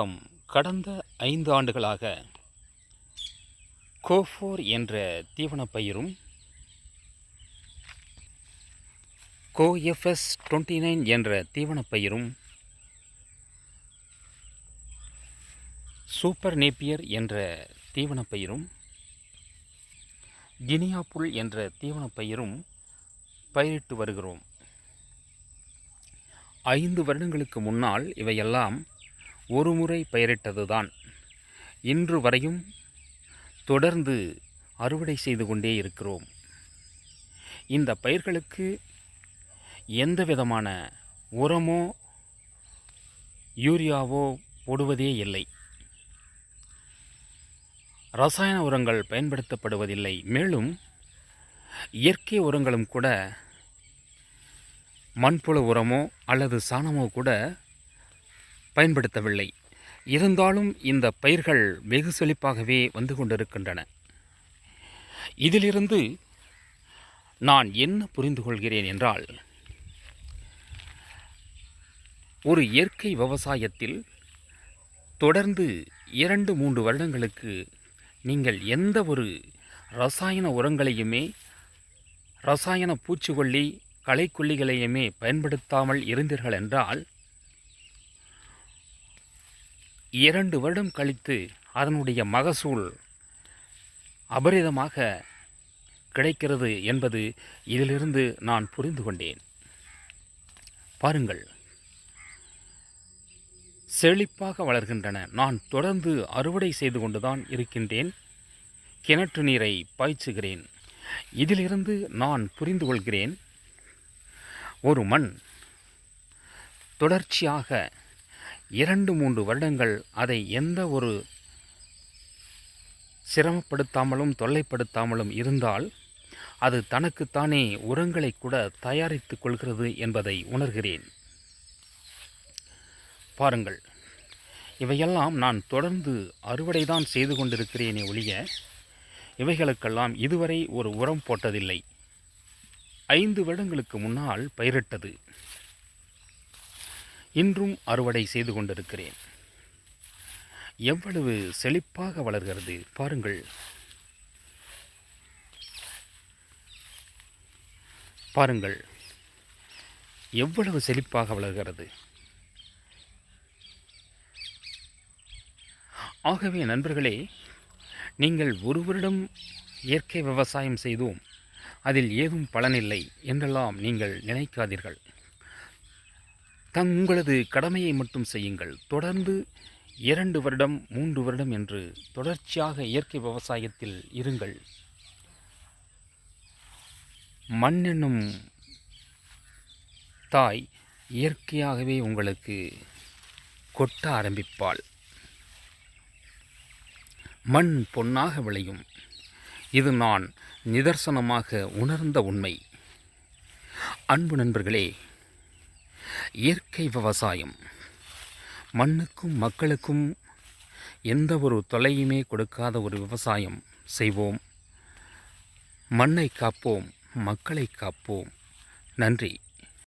வணக்கம். கடந்த 5 ஆண்டுகளாக கோ4 என்ற தீவனப் பயிரும் கோஎஃப்எஸ்29 என்ற தீவனப் பயிரும் சூப்பர் நேப்பியர் என்ற தீவனப் பயிரும் கினியா புல் என்ற தீவனப் பயிரும் பயிரிட்டு வருகிறோம். 5 வருடங்களுக்கு முன்னால் இவையெல்லாம் ஒரு முறை பயிரிட்டதுதான். இன்று வரையும் தொடர்ந்து அறுவடை செய்து கொண்டே இருக்கிறோம். இந்த பயிர்களுக்கு எந்த விதமான உரமோ யூரியாவோ போடுவதே இல்லை. ரசாயன உரங்கள் பயன்படுத்தப்படுவதில்லை. மேலும் இயற்கை உரங்களும் கூட மண்புழு உரமோ அல்லது சாணமோ கூட பயன்படுத்தவில்லை. இருந்தாலும் இந்த பயிர்கள் வெகு செழிப்பாகவே வந்து கொண்டிருக்கின்றன. இதிலிருந்து நான் என்ன புரிந்து கொள்கிறேன் என்றால், ஒரு இயற்கை விவசாயத்தில் தொடர்ந்து 2-3 வருடங்களுக்கு நீங்கள் எந்த ஒரு ரசாயன உரங்களையுமே ரசாயன பூச்சிக்கொல்லி களைக்கொல்லிகளையுமே பயன்படுத்தாமல் இருந்தீர்கள் என்றால் 2 வருடம் கழித்து அதனுடைய மகசூல் அபரிதமாக கிடைக்கிறது என்பது இதிலிருந்து நான் புரிந்து கொண்டேன். பாருங்கள், செழிப்பாக வளர்கின்றன. நான் தொடர்ந்து அறுவடை செய்து கொண்டுதான் இருக்கின்றேன். கிணற்று நீரை பாய்ச்சுகிறேன். இதிலிருந்து நான் புரிந்து கொள்கிறேன், ஒரு மண் தொடர்ச்சியாக 2-3 வருடங்கள் அதை எந்த ஒரு சிரமப்படுத்தாமலும் தொல்லைப்படுத்தாமலும் இருந்தால் அது தனக்குத்தானே உரங்களை கூட தயாரித்து கொள்கிறது என்பதை உணர்கிறேன். பாருங்கள், இவையெல்லாம் நான் தொடர்ந்து அறுவடைதான் செய்து கொண்டிருக்கிறேனே ஒழிய இவைகளுக்கெல்லாம் இதுவரை ஒரு உரம் போட்டதில்லை. 5 வருடங்களுக்கு முன்னால் பயிரிட்டது. இன்றும் அறுவடை செய்து கொண்டிருக்கிறேன். எவ்வளவு செழிப்பாக வளர்கிறது பாருங்கள். பாருங்கள், எவ்வளவு செழிப்பாக வளர்கிறது. ஆகவே நண்பர்களே, நீங்கள் ஒரு வருடம் இயற்கை விவசாயம் செய்தோம், அதில் ஏதும் பலனில்லை என்றெல்லாம் நீங்கள் நினைக்காதீர்கள். உங்களது கடமையை மட்டும் செய்யுங்கள். தொடர்ந்து 2 வருடம் 3 வருடம் என்று தொடர்ச்சியாக இயற்கை விவசாயத்தில் இருங்கள். மண் என்னும் தாய் இயற்கையாகவே உங்களுக்கு கொட்ட ஆரம்பிப்பாள். மண் பொன்னாக விளையும். இது நான் நிதர்சனமாக உணர்ந்த உண்மை. அன்பு நண்பர்களே, இயற்கை விவசாயம் மண்ணுக்கும் மக்களுக்கும் எந்த ஒரு தொல்லையுமே கொடுக்காத ஒரு விவசாயம் செய்வோம். மண்ணை காப்போம், மக்களை காப்போம். நன்றி.